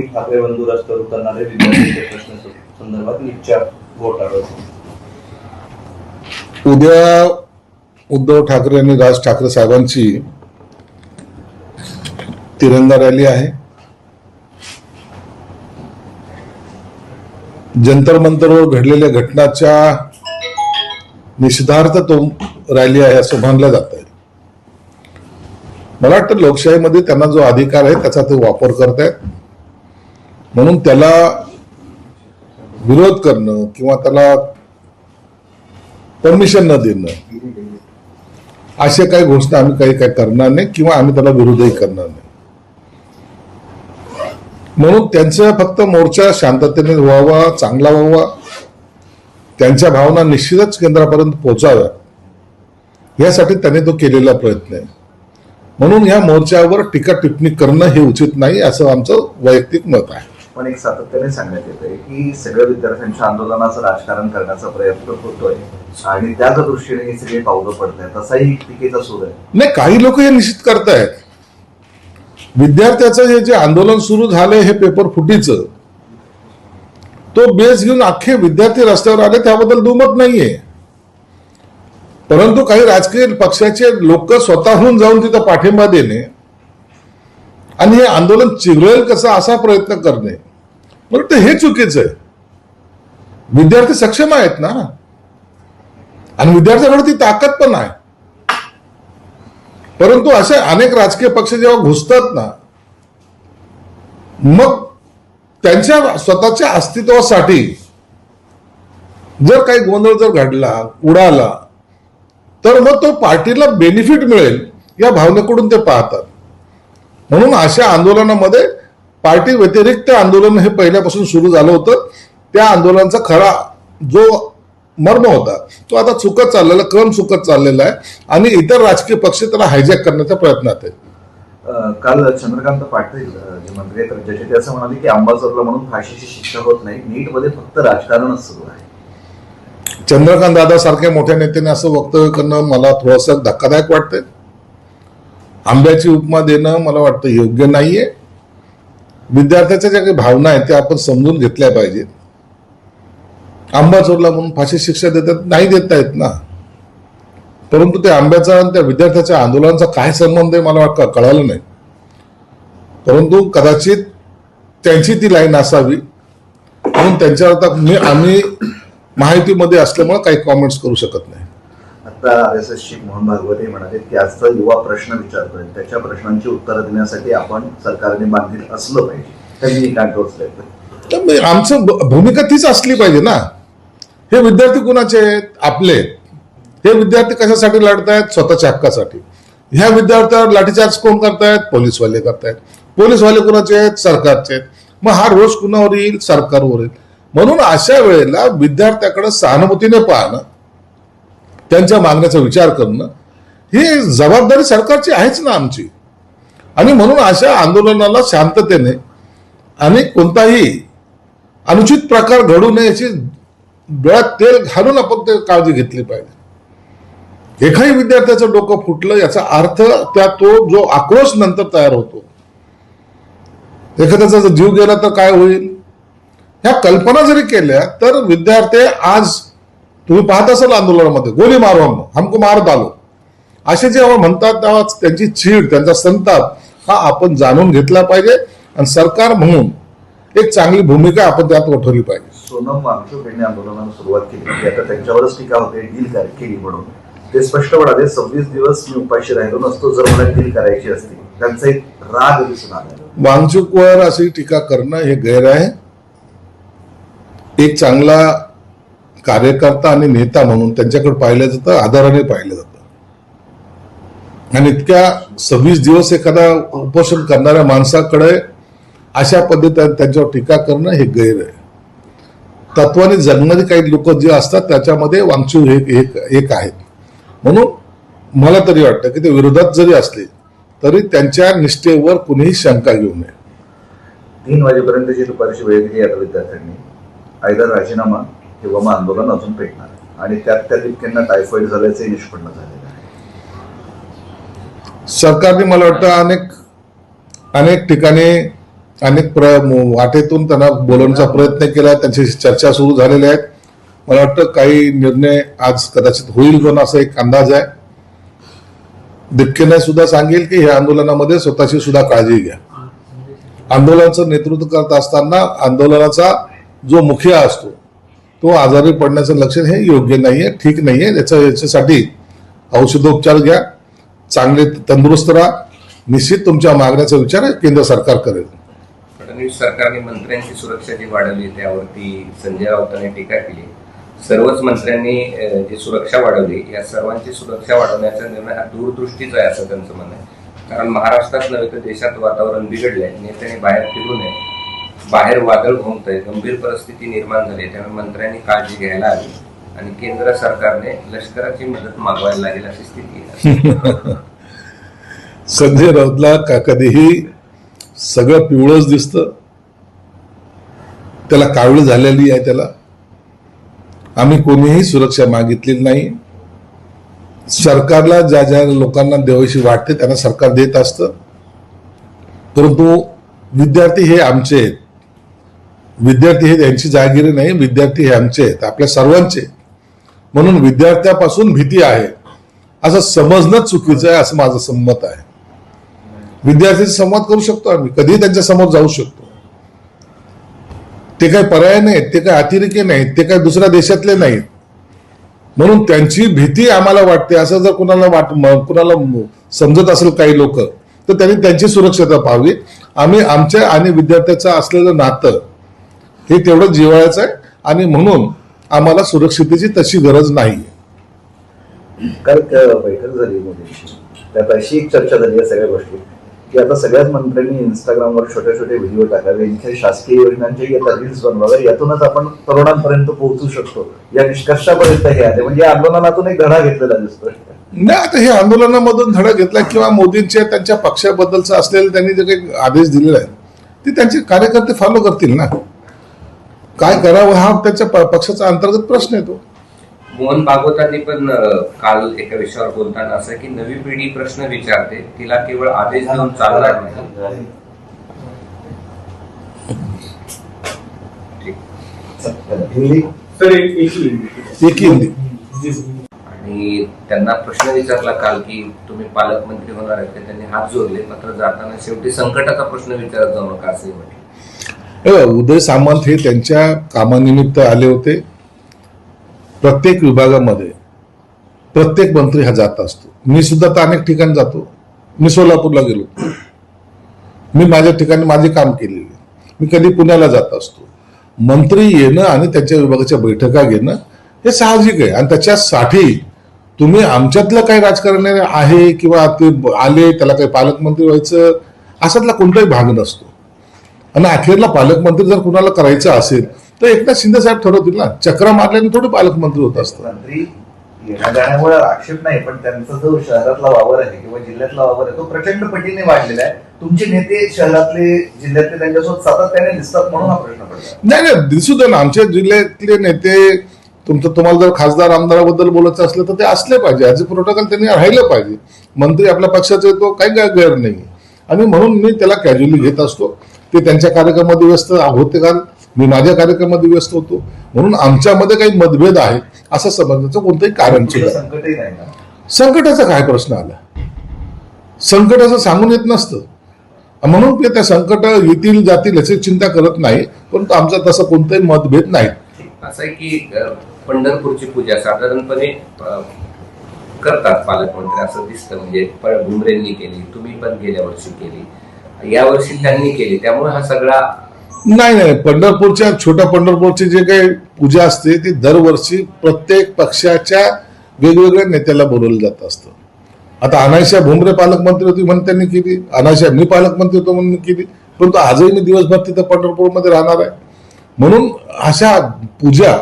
ठाकरे बंधू रस्त्यावर उतरणारे विद्यार्थ्यांच्या प्रश्न संदर्भात निश्चय घोटाळा। उद्या उद्धव ठाकरे आणि राज ठाकरे साहेबांची तिरंगा रॅली आहे। जंतर मंतरवर घडलेल्या घटनाच्या निषेधार्थ तो रॅली आहे असं मानलं जात आहे। मला वाटतं लोकशाहीमध्ये त्यांना जो अधिकार आहे त्याचा ते वापर करतायत, म्हणून त्याला विरोध करणं किंवा त्याला परमिशन न देणं अशा काही घोषणा आम्ही काही करणार नाही किंवा आम्ही त्याला विरोधही करणार नाही। म्हणून त्यांचा फक्त मोर्चा शांततेने व्हावा, चांगला व्हावा, त्यांच्या भावना निश्चितच केंद्रापर्यंत पोहोचाव्या यासाठी त्यांनी तो केलेला प्रयत्न आहे। म्हणून या मोर्चावर टीका टिप्पणी करणं हे उचित नाही असं आमचं वैयक्तिक मत आहे। पण एक सातत्याने सांगण्यात येतंय की सगळ्या विद्यार्थ्यांच्या आंदोलनाचं राजकारण करण्याचा प्रयत्न होतोय आणि त्याच दृष्टीने हे सगळे पावलं पडत आहेत, असाही टीकेचा सूर आहे। नाही, काही लोक हे निश्चित करतायत विद्यार्थ्याचं जे आंदोलन सुरू झालंय हे पेपर फुटीचं, तो बेस घेऊन अख्खे विद्यार्थी रस्त्यावर आले त्याबद्दल दुमत नाहीये। परंतु काही राजकीय पक्षाचे लोक स्वतःहून जाऊन तिथं पाठिंबा देणे आणि हे आंदोलन चिघळेल कसं असा प्रयत्न करणे, मला हे चुकीचं आहे। विद्यार्थी सक्षम आहेत ना, आणि विद्यार्थ्याकडे ती ताकद पण आहे। परंतु असे अनेक राजकीय पक्ष जेव्हा घुसतात ना, मग त्यांच्या स्वतःच्या अस्तित्वासाठी जर काही गोंधळ जर घडला, उडाला, तर मग तो पार्टीला बेनिफिट मिळेल या भावनेकडून ते पाहतात। म्हणून अशा आंदोलनामध्ये पार्टी व्यतिरिक्त आंदोलन हे पहिल्यापासून सुरू झालं होतं। त्या आंदोलनाचा खरा जो मर्म होता तो आता चुकत चाललेला, क्रम चुकत चाललेला आहे आणि इतर राजकीय पक्ष त्याला हायजॅक करण्याच्या प्रयत्नात आहेत। काल चंद्रकांत पाटील जे मंत्री आहेत राज्याचे ते असं म्हणाले की अंबाजोरला म्हणून फाशीची शिक्षा होत नाही, नीटमध्ये फक्त राजकारणच सुरू आहे। चंद्रकांत दादा सारख्या मोठ्या नेत्याने असं वक्तव्य करणं मला थोडंसं धक्कादायक वाटतंय। आंब्याची उपमा देणं मला वाटतं योग्य नाहीये। विद्यार्थ्याच्या ज्या काही भावना आहेत त्या आपण समजून घेतल्या पाहिजेत। आंबा चोरला म्हणून फाशी शिक्षा देतात, नाही देता येत ना, परंतु त्या आंब्याचा आणि त्या विद्यार्थ्याच्या आंदोलनाचा काय संबंध आहे मला कळालं नाही। परंतु कदाचित त्यांची ती लाईन असावी म्हणून त्यांच्यावर आम्ही माहितीमध्ये असल्यामुळे काही कॉमेंट्स करू शकत नाही। आता RSS चे मोहन भागवत म्हणाले की आजचा युवा प्रश्न विचारतोय, त्याच्या प्रश्नांची उत्तरं देण्यासाठी आपण सरकारने बांधील असलं पाहिजे, त्यांनी काय टोचलंय। आमचं भूमिका तीच असली पाहिजे ना। हे विद्यार्थी कुणाचे आहेत? आपले। हे विद्यार्थी कशासाठी लढतायत? स्वतःच्या हक्कासाठी। ह्या विद्यार्थ्यावर लाठीचार्ज कोण करतायत? पोलीसवाले करतायत। पोलीसवाले कुणाचे आहेत? सरकारचे आहेत। मग हा रोष कुणावर येईल? सरकारवर येईल। म्हणून अशा वेळेला विद्यार्थ्याकडे सहानुभूतीने पाहणं, त्यांच्या मागण्याचा विचार करणं ही जबाबदारी सरकारची आहेच ना आमची। आणि म्हणून अशा आंदोलनाला शांततेने आणि कोणताही अनुचित प्रकार घडू नये याची डोळ्यात तेल घालून आपण ते काळजी घेतली पाहिजे। एकाही विद्यार्थ्याचं डोकं फुटलं याचा अर्थ त्या तो जो आक्रोश नंतर तयार होतो, एखाद्याचा जर जीव गेला तर काय होईल, ह्या कल्पना जरी केल्या तर विद्यार्थी आज तुम्ही पाहत असाल आंदोलनामध्ये गोली मारो हमको मारत आलो असे जेव्हा म्हणतात तेव्हा त्यांची चीड, त्यांचा संताप हा आपण जाणून घेतला पाहिजे आणि सरकार म्हणून एक चांगली भूमिका आपण त्यात उठवली पाहिजे। सोनम वांगचूक यांनी आंदोलनाला सुरुवात केली, आता त्यांच्यावरच टीका होते डील केली म्हणून। ते स्पष्ट म्हणाले 26 दिवस मी उपाशी राहिलो नसतो जर मला डील करायची असती। त्यांचा एक राग दिसून आला। वांगचूकवर अशी टीका करणं हे गैर आहे। एक चांगला कार्यकर्ता आणि नेता म्हणून त्यांच्याकडे पाहिलं जातं, आदराने पाहिलं जातं। आणि इतक्या 26 दिवस एखादा उपोषण करणाऱ्या माणसाकडे अशा पद्धतीने त्यांच्यावर टीका करणं हे गैर आहे। तत्वाने जगणारी काही लोक जे असतात त्याच्यामध्ये वांगचूक एक आहेत। म्हणून मला तरी वाटतं की ते विरोधात जरी असले तरी त्यांच्या निष्ठेवर कुणीही शंका घेऊ नये। 3 वाजेपर्यंतची दुपारची वेळ दिली आता विद्यार्थ्यांनी, आयदर राजीनामा किंवा मग आंदोलन अजून पेटणार। आणि त्यात त्या तितक्यांना टायफॉइड झाल्याचंही निष्पन्न झालेलं आहे. सरकारने मला वाटतं अनेक ठिकाणी वाटेतून त्यांना बोलवण्याचा प्रयत्न केला, त्यांच्याशी चर्चा सुरू झालेल्या आहेत. मला वाटतं काही निर्णय आज कदाचित होईल पण असा एक अंदाज आहे. दिक्केने सुद्धा सांगेल की या आंदोलनामध्ये स्वतःची सुद्धा काळजी घ्या. आंदोलनाचं नेतृत्व करत असताना आंदोलनाचा जो मुखिया असतो तो आजारी पडण्याचं लक्षण हे योग्य नाहीये, ठीक नाहीये. याच्यासाठी औषधोपचार घ्या, चांगले तंदुरुस्त राहा. निश्चित तुमच्या मागण्याचा विचार केंद्र सरकार करेल. फडणवीस सरकारने मंत्र्यांची सुरक्षा जी वाढवली त्यावरती संजय राऊतांनी टीका केली. सर्वच मंत्र्यांनी जी सुरक्षा वाढवली, या सर्वांची सुरक्षा वाढवण्याचा निर्णय हा दूरदृष्टीचा आहे असं त्यांचं म्हणणं आहे. कारण महाराष्ट्रात नव्हे तर देशात वातावरण बिघडलंय, नेत्यांनी बाहेर फिरू नये, बाहेर वादळ घुमतंय, गंभीर परिस्थिती निर्माण झाली, त्यामुळे मंत्र्यांनी काळजी घ्यायला हवी आणि केंद्र सरकारने लष्कराची मदत मागवायला लागेल अशी स्थिती आहे. संजय राऊतला कधीही सगळं पिवळंच दिसतं, त्याला कावळी झालेली आहे. त्याला आम्ही कोणीही सुरक्षा मागितलेली नाही. सरकारला ज्या ज्या लोकांना देवाशी वाटते त्यांना सरकार देत असतं. परंतु विद्यार्थी हे आमचे आहेत, विद्यार्थी हे त्यांची जागिरी नाही, विद्यार्थी हे आमचे आहेत, आपल्या सर्वांचे. म्हणून विद्यार्थ्यापासून भीती आहे असं समजणं चुकीचं आहे असं माझं संमत आहे. विद्यार्थ्यांशी संवाद करू शकतो आम्ही, कधीही त्यांच्या समोर जाऊ शकतो. ते काही पर्याय नाहीत, ते काही अतिरेकी नाहीत, ते काही दुसऱ्या देशातले नाहीत. म्हणून त्यांची भीती आम्हाला वाटते असं जर कुणाला समजत असेल काही लोक, तर त्यांनी त्यांची सुरक्षता पाहावी. आम्ही आमच्या आणि विद्यार्थ्याचं असलेलं नातं हे तेवढं जिव्हाळ्याचं आहे आणि म्हणून आम्हाला सुरक्षितेची तशी गरज नाही. काल बैठक झाली मोदींची, त्यात अशी एक चर्चा झाली या सगळ्या गोष्टी की आता सगळ्याच मंत्र्यांनी इंस्टाग्रामवर छोटे छोटे व्हिडिओ टाकावे, इथे शासकीय योजनांचे आता रील्स बनवावे, यातूनच आपण तरुणांपर्यंत पोहोचू शकतो या निष्कर्षापर्यंत हे आले. म्हणजे आंदोलनातून एक धडा घेतलेला दिसतोय. नाही, आता हे आंदोलनामधून धडा घेतला किंवा मोदींचे त्यांच्या पक्षाबद्दलचं असलेलं त्यांनी जे काही आदेश दिलेले आहेत ते त्यांचे कार्यकर्ते फॉलो करतील ना. काय करावं हा त्यांच्या पक्षाचा अंतर्गत प्रश्न येतो. मोहन भागवतांनी पण काल एका विषयावर बोलताना असं की नवी पिढी प्रश्न विचारते, तिला केवळ आदेश देऊन चालणार नाही. एक हिंदी आणि त्यांना प्रश्न विचारला काल की तुम्ही पालकमंत्री होणार आहेत का, त्यांनी हात जोडले, मात्र जाताना शेवटी संकटाचा प्रश्न विचारत जाऊ नका असंही म्हटलं. उदय सामंत हे त्यांच्या कामानिमित्त आले होते. प्रत्येक विभागामध्ये प्रत्येक मंत्री हा जात असतो. मी सुद्धा तर अनेक ठिकाणी जातो. मी सोलापूरला गेलो, मी माझ्या ठिकाणी माझे काम केलेले. मी कधी पुण्याला जात असतो. मंत्री येणं आणि त्यांच्या विभागाच्या बैठका घेणं हे साहजिक आहे आणि त्याच्यासाठी तुम्ही आमच्यातलं काही राजकारण आहे किंवा ते आले त्याला काही पालकमंत्री व्हायचं असातला कोणताही भाग नसतो. आणि अखेरला पालकमंत्री जर कुणाला करायचं असेल तर एकनाथ शिंदे साहेब ठरवतील ना. चक्रा मारल्याने थोडे पालकमंत्री होत असतात. मंत्री येण्या जाण्यामुळे आक्षेप नाही, पण त्यांचा जो शहरातला वावर आहे किंवा जिल्ह्यातला वावर आहे तो प्रचंड पटीने वाढलेला आहे. तुमचे नेते शहरातले जिल्ह्यातले त्यांच्यासोबत सातत्याने दिसतात म्हणून हा प्रश्न पडला. नाही दिसू दे ना. आमच्या जिल्ह्यातले नेते तुम्हाला जर खासदार आमदाराबद्दल बोलायचं असलं तर ते असले पाहिजे. ह्याचे प्रोटोकॉल त्यांनी राहिलं पाहिजे. मंत्री आपल्या पक्षाचा येतो, काही गैर नाही. आणि म्हणून मी त्याला कॅज्युअली घेत असतो. ते त्यांच्या कार्यक्रमामध्ये व्यस्त होते का, मी माझ्या कार्यक्रमामध्ये व्यस्त होतो. म्हणून आमच्यामध्ये काही मतभेद आहे असं समजण्याचं कोणतंही कारण संकटही नाही ना. संकटाचा काय प्रश्न आला. संकटाचं सांगून येत नसतं. म्हणून ते त्या संकट येतील जातील याची चिंता करत नाही. परंतु आमचा तसं कोणताही मतभेद नाही. असं आहे की पंढरपूरची पूजा साधारणपणे करतात पालकमंत्री असं दिसतं. म्हणजे भुमरेंनी केली, तुम्ही पण गेल्या वर्षी केली, या वर्षी त्यांनी केली, त्यामुळे हा सगळा नाही पंढरपूरच्या छोट्या पंढरपूरची जे काही पूजा असते ती दरवर्षी प्रत्येक पक्षाच्या वेगवेगळ्या नेत्याला बोलवलं जात असतं. आता अनायशा भुमरे पालकमंत्री होती म्हणून त्यांनी केली, अनायशा मी पालकमंत्री होतो म्हणून केली. परंतु आजही मी दिवसभर तिथं पंढरपूरमध्ये राहणार आहे. म्हणून अशा पूजा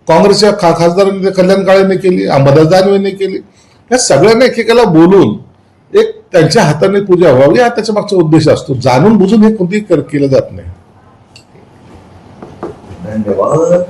काँग्रेसच्या खासदारांनी कल्याण काळेने केली, अंबादास दानवेने केली. या सगळ्यांना एकेकाला बोलून एक त्यांच्या हाताने पूजा व्हावी हा त्याच्या मागचा उद्देश असतो. जाणून बुजून हे कोणतीही केलं जात नाही. धन्यवाद.